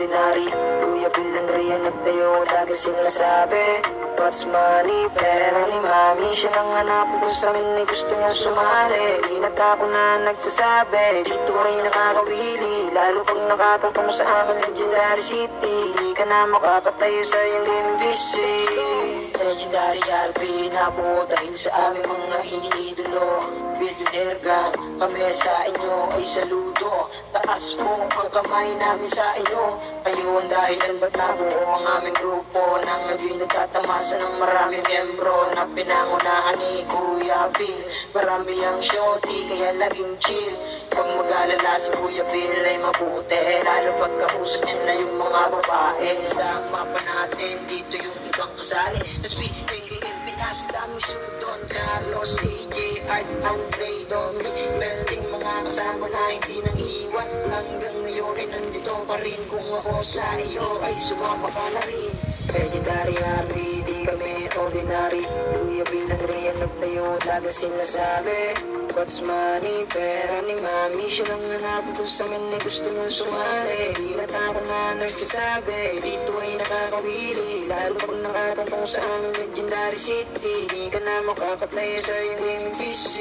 ordinary. Kuya Bill Andrea nagtayo, lagi sinasabi what's money, pera ni mami. Siya lang hanapin ko sa amin, ay gusto niyang sumali. Di na tako na nagsasabi, dito ay nakakawili. Lalo pag nakatungtong sa akin, Legendary City. Di ka na makakatayo sa iyong gaming PC. Legendary RP, nabuo dahil sa aming mga iniidolo. Billionaire God, kami sa inyo ay saludo. Taas mo ang kamay namin sa inyo. Kayo ang dahilan ba't nabuo ang aming grupo. Nang ngayon nagtatamasa ng maraming membro na pinangunahan ni Kuya Bill. Marami ang shorty kaya laging chill. Pag mag-alala si Kuya Bill ay mabuti, lalo pagkausap niya na yung mga babae. Isama pa natin dito yung ibang kasali. Let's be Pinas, daming Don Carlos, CJ, Art, Andre, Dominic, Melding, mga kasama na hindi nang iwan. Hanggang ngayon ay nandito pa rin. Kung ako sa iyo ay sumama ka na rin. Legendary Harry, di kami ordinary. Kuya Bill Andrea nagtayo, lagi sinasabi what's money, pera ni mami. Siya lang hanapin ko sa amin, ay gusto niyang sumali. Di na tako na nagsasabi, dito ay nakakawili. Lalo pag nakatungtong sa amin, Legendary City. Di ka na makakatayo sa iyong gaming PC.